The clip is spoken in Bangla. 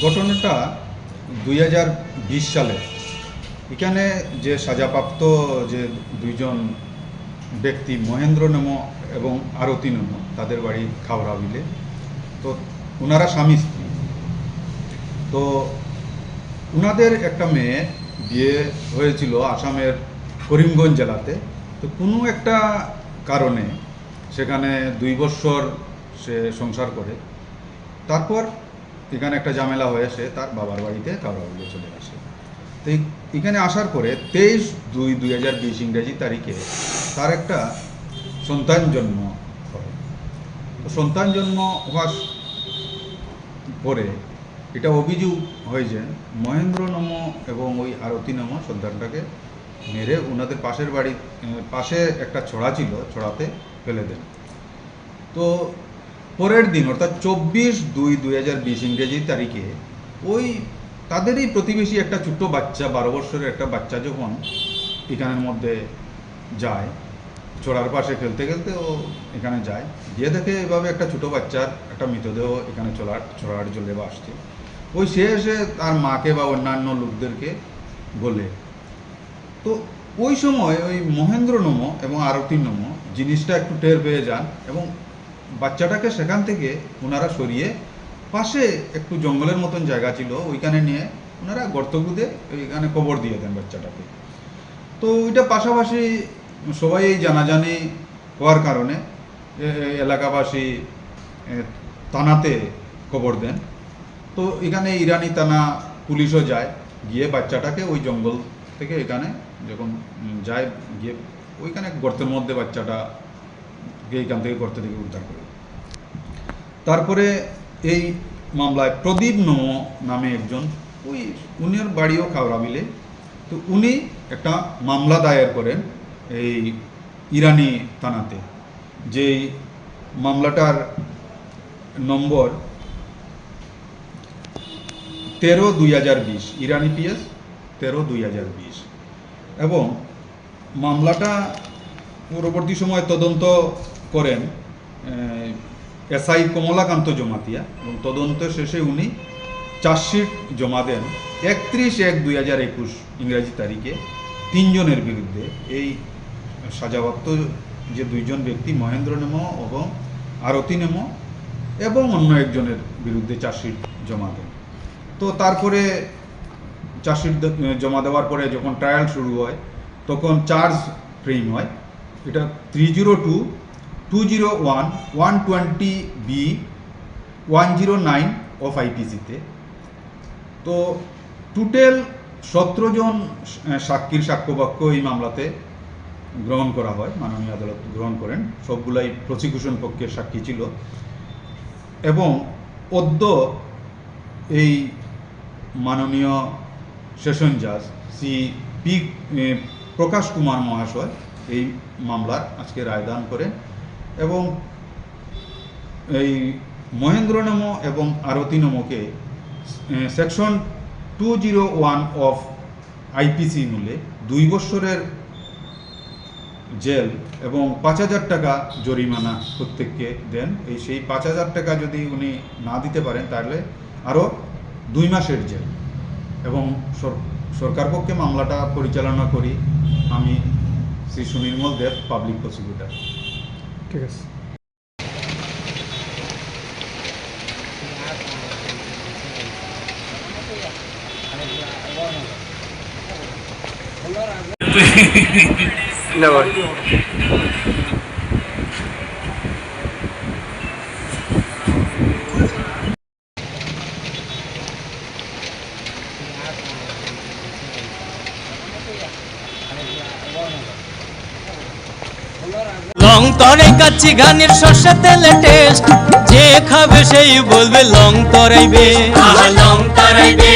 ঘটনাটা 2020 সালে এখানে যে সাজাপ্রাপ্ত যে দুইজন ব্যক্তি মহেন্দ্র নম এবং আরতি নম, তাদের বাড়ি খাওড়া বিলে। তো ওনারা স্বামী স্ত্রী। তো ওনাদের একটা মেয়ে বিয়ে হয়েছিল আসামের করিমগঞ্জ জেলাতে। তো কোনো একটা কারণে সেখানে 2 বছর সে সংসার করে, তারপর এখানে একটা ঝামেলা হয়ে সে তার বাবার বাড়িতে কাউরাবিলে চলে আসে। তো এখানে আসার পরে 23/2/2020 ইংরেজি তারিখে তার একটা সন্তান জন্ম হয়। তো সন্তান জন্ম হওয়ার পরে এটা অভিযোগ হয় যে মহেন্দ্র নম এবং ওই আরতি নম সন্তানটাকে মেরে ওনাদের পাশের বাড়ি পাশে একটা ছড়া ছিল, ছড়াতে ফেলে দেন। তো পরের দিন অর্থাৎ 24/2/2020 ইংরেজি তারিখে ওই তাদেরই প্রতিবেশী একটা ছোট্ট বাচ্চা, 12 বছরের একটা বাচ্চা যখন এখানের মধ্যে যায়, ছড়ার পাশে খেলতে খেলতে ও এখানে যায়, গিয়ে দেখে এভাবে একটা ছোটো বাচ্চার একটা মৃতদেহ এখানে ছড়ার জলে আসছে। ওই সে এসে তার মাকে বা অন্যান্য লোকদেরকে বলে। তো ওই সময় ওই মহেন্দ্র নম এবং আরতি নম জিনিসটা একটু টের পেয়ে যান এবং বাচ্চাটাকে সেখান থেকে ওনারা সরিয়ে পাশে একটু জঙ্গলের মতন জায়গা ছিল, ওইখানে নিয়ে ওনারা গর্ত খুঁড়ে ওইখানে কবর দিয়ে দেন বাচ্চাটাকে। তো ওইটা পাশাপাশি সবাই জানাজানি হওয়ার কারণে এলাকাবাসী থানাতে খবর দেন। তো এখানে ইরানি থানা পুলিশও যায়, গিয়ে বাচ্চাটাকে ওই জঙ্গল থেকে এখানে যখন যায়, গিয়ে ওইখানে গর্তের মধ্যে বাচ্চাটাকে এখান থেকে গর্ত থেকে উদ্ধার করে। তারপরে এই মামলায় প্রদীপ নম নামে একজন, ওই উনির বাড়িও খাওড়া বিলে। তো উনি একটা মামলা দায়ের করেন এই ইরানি থানাতে, যেই মামলাটার নম্বর 13/2020 ইরানি PS 13/2020। এবং মামলাটা পরবর্তী সময় তদন্ত করেন SI কমলাকান্ত জমাতিয়া এবং তদন্ত শেষে উনি চার্জশিট জমা দেন 31/1/2021 ইংরেজি তারিখে 3 জনের বিরুদ্ধে। এই সাজাপ্রাপ্ত যে 2 জন ব্যক্তি মহেন্দ্র নম এবং আরতি নম এবং অন্য একজনের বিরুদ্ধে চার্জশিট জমা দেন। তো তারপরে চার্জশিট জমা দেওয়ার পরে যখন ট্রায়াল শুরু হয় তখন চার্জ ফ্রেম হয় এটা 30201/120B 109 অফ IPC-তে। তো টোটাল 17 জন সাক্ষীর সাক্ষ্যবাক্য এই মামলাতে গ্রহণ করা হয়, মাননীয় আদালত গ্রহণ করেন। সবগুলাই প্রসিকিউশন পক্ষের সাক্ষী ছিল। এবং অদ্য এই মাননীয় সেশন জাজ CP প্রকাশ কুমার মহাশয় এই মামলার আজকে রায়দান করেন এবং এই মহেন্দ্র নম এবং আরতি নমকে সেকশন 201 অফ IPC মূলে 2 বছরের জেল এবং 5,000 টাকা জরিমানা প্রত্যেককে দেন। এই সেই 5,000 টাকা যদি উনি না দিতে পারেন তাহলে আরও 2 মাসের জেল। এবং সরকার পক্ষে মামলাটা পরিচালনা করি আমি শ্রী সুনির্মল দেব, পাবলিক প্রসিকিউটর। ঠিক আছে। No. লং তরাই কাচ্চি গানের শস্য তেলে টেস্ট, যে খাবে সেই বলবে লং তরাইবে, লং তরাইবে।